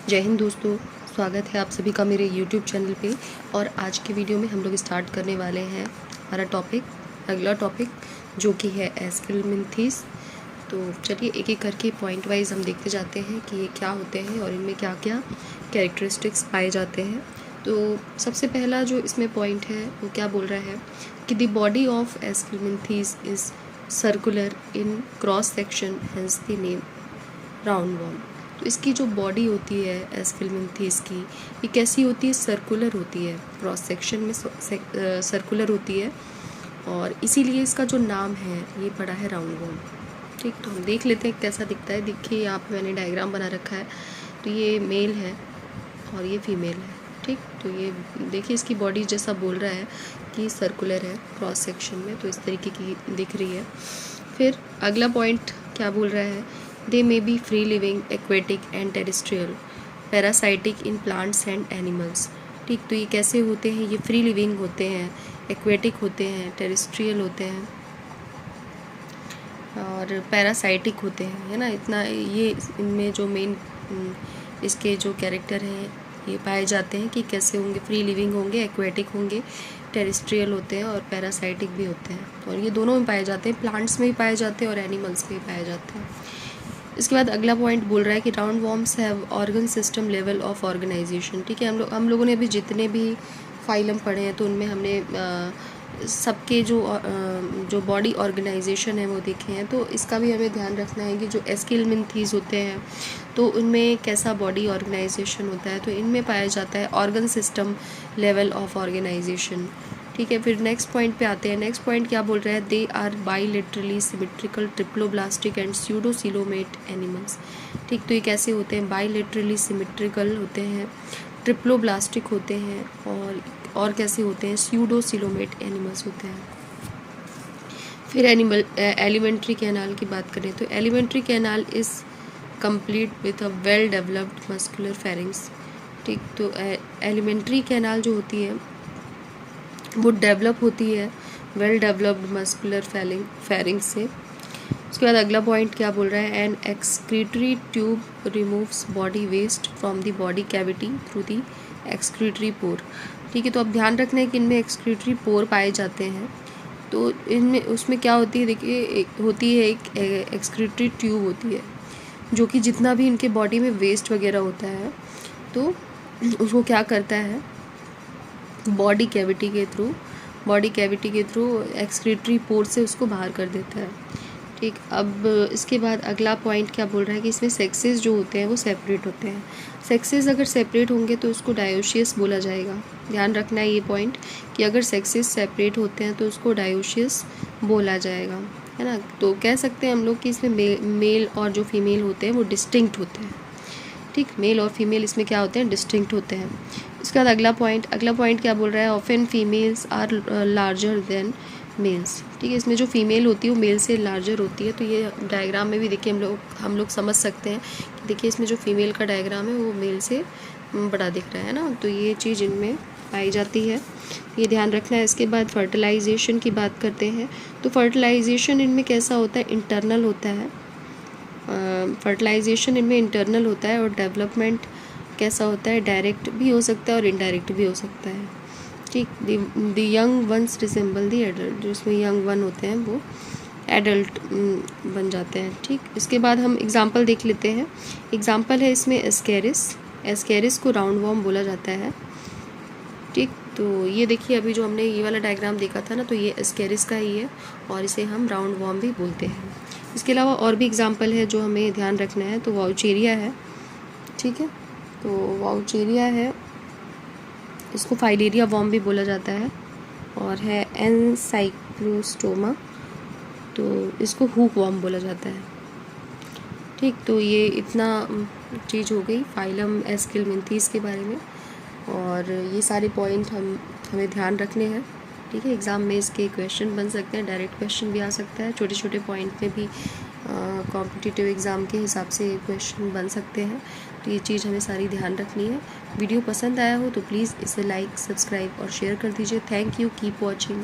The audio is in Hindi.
जय हिंद दोस्तों, स्वागत है आप सभी का मेरे YouTube चैनल पे। और आज के वीडियो में हम लोग स्टार्ट करने वाले हैं हमारा अगला टॉपिक जो कि है एस्केलमेंथीज। तो चलिए एक एक करके पॉइंट वाइज हम देखते जाते हैं कि ये क्या होते हैं और इनमें क्या क्या कैरेक्टरिस्टिक्स पाए जाते हैं। तो सबसे पहला जो इसमें पॉइंट है वो क्या बोल रहा है कि the body of Aschelminthes is circular in cross section, hence the name round warm. तो इसकी जो बॉडी होती है एस्केलमेंथीज की, ये कैसी होती है? सर्कुलर होती है, क्रॉस सेक्शन में सर्कुलर होती है और इसीलिए इसका जो नाम है ये पड़ा है राउंड वॉर्म। ठीक, तो हम देख लेते हैं कैसा दिखता है। देखिए यहाँ पे मैंने डायग्राम बना रखा है। तो ये मेल है और ये फीमेल है। ठीक, तो ये देखिए इसकी बॉडी जैसा बोल रहा है कि सर्कुलर है क्रॉस सेक्शन में, तो इस तरीके की दिख रही है। फिर अगला पॉइंट क्या बोल रहा है? They may be free living, aquatic and terrestrial, parasitic in plants and animals. ठीक, तो ये कैसे होते हैं? ये फ्री लिविंग होते हैं, एक्वेटिक होते हैं, टेरेस्ट्रियल होते हैं और पैरासाइटिक होते हैं, है ना। इतना ये इनमें जो मेन इसके जो कैरेक्टर हैं ये पाए जाते हैं कि कैसे होंगे, फ्री लिविंग होंगे, एक्वेटिक होंगे, टेरेस्ट्रियल होते हैं और पैरासाइटिक भी होते हैं। और ये दोनों में पाए जाते हैं, प्लांट्स में भी पाए जाते हैं और एनिमल्स में भी पाए जाते हैं। इसके बाद अगला पॉइंट बोल रहा है कि round worms have organ system level of organisation. ठीक है, हम लोगों ने अभी जितने भी फाइलम पढ़े हैं तो उनमें हमने सबके जो बॉडी ऑर्गेनाइजेशन है वो देखे हैं। तो इसका भी हमें ध्यान रखना है कि जो एस्केलमेंथीज होते हैं तो उनमें कैसा बॉडी ऑर्गेनाइजेशन होता है। तो इनमें पाया जाता है organ system level of organisation. ठीक है, फिर नेक्स्ट पॉइंट पे आते हैं। नेक्स्ट पॉइंट क्या बोल रहा है? They are bilaterally symmetrical, triploblastic and pseudocoelomate animals. ठीक, तो ये कैसे होते हैं? बाईलेटरली सिमेट्रिकल होते हैं, ट्रिप्लोब्लास्टिक होते हैं और कैसे होते हैं? स्यूडोसिलोमेट एनिमल्स होते हैं। फिर एलिमेंट्री कैनाल की बात करें तो alimentary canal is complete with a well developed muscular pharynx. ठीक, तो एलिमेंट्री कैनाल जो होती है वो डेवलप होती है वेल डेवलप्ड मस्कुलर फेरिंग से। उसके बाद अगला पॉइंट क्या बोल रहा है? An excretory tube removes body waste from the body cavity through the excretory pore. ठीक है, तो अब ध्यान रखना है कि इनमें एक्सक्रीटरी पोर पाए जाते हैं। तो इनमें उसमें क्या होती है? देखिए होती है एक एक्सक्रीटरी ट्यूब होती है जो कि जितना भी इनके बॉडी में वेस्ट वगैरह होता है तो उसको क्या करता है, बॉडी कैविटी के थ्रू एक्सक्रीटरी पोर से उसको बाहर कर देता है। ठीक, अब इसके बाद अगला पॉइंट क्या बोल रहा है कि इसमें सेक्सेस जो होते हैं वो सेपरेट होते हैं। सेक्सेस अगर सेपरेट होंगे तो उसको डायोशियस बोला जाएगा। ध्यान रखना है ये पॉइंट कि अगर सेक्सेस सेपरेट होते हैं तो उसको डायोशियस बोला जाएगा, है ना। तो कह सकते हैं हम लोग कि इसमें मेल और जो फीमेल होते हैं वो डिस्टिंक्ट होते हैं। ठीक, मेल और फीमेल इसमें क्या होते हैं? डिस्टिंक्ट होते हैं। उसके बाद अगला पॉइंट क्या बोल रहा है? Often females are larger than males. ठीक है, इसमें जो फीमेल होती है वो मेल से लार्जर होती है। तो ये डायग्राम में भी देखिए हम लोग समझ सकते हैं कि देखिए इसमें जो फीमेल का डायग्राम है वो मेल से बड़ा दिख रहा है ना। तो ये चीज़ इनमें पाई जाती है, ये ध्यान रखना है। इसके बाद फर्टिलाइजेशन की बात करते हैं। तो फर्टिलाइजेशन इनमें कैसा होता है? इंटरनल होता है। फर्टिलाइजेशन इनमें इंटरनल होता है और डेवलपमेंट कैसा होता है? डायरेक्ट भी हो सकता है और इनडायरेक्ट भी हो सकता है। ठीक, the young ones resemble the adult, जो इसमें यंग वन होते हैं वो एडल्ट बन जाते हैं। ठीक, इसके बाद हम एग्जांपल देख लेते हैं। एग्जांपल है इसमें एस्केरिस को राउंड वॉर्म बोला जाता है। ठीक, तो ये देखिए अभी जो हमने ये वाला डायग्राम देखा था ना, तो ये एस्केरिस का ही है और इसे हम राउंड वॉर्म भी बोलते हैं। इसके अलावा और भी एग्जांपल है जो हमें ध्यान रखना है। तो वाउचेरिया है। ठीक है, तो वाउचेरिया है, इसको फाइलेरिया वॉर्म भी बोला जाता है। और है एनसाइक्लोस्टोमा, तो इसको हुक वॉर्म बोला जाता है। ठीक, तो ये इतना चीज़ हो गई फाइलम एस्केलमेंथीज के बारे में। और ये सारे पॉइंट हमें ध्यान रखने हैं। ठीक है, एग्ज़ाम में इसके क्वेश्चन बन सकते हैं, डायरेक्ट क्वेश्चन भी आ सकता है, छोटे छोटे पॉइंट में भी कॉम्पिटिटिव एग्ज़ाम के हिसाब से क्वेश्चन बन सकते हैं। तो ये चीज़ हमें सारी ध्यान रखनी है। वीडियो पसंद आया हो तो प्लीज़ इसे लाइक, सब्सक्राइब और शेयर कर दीजिए। Thank you, keep watching.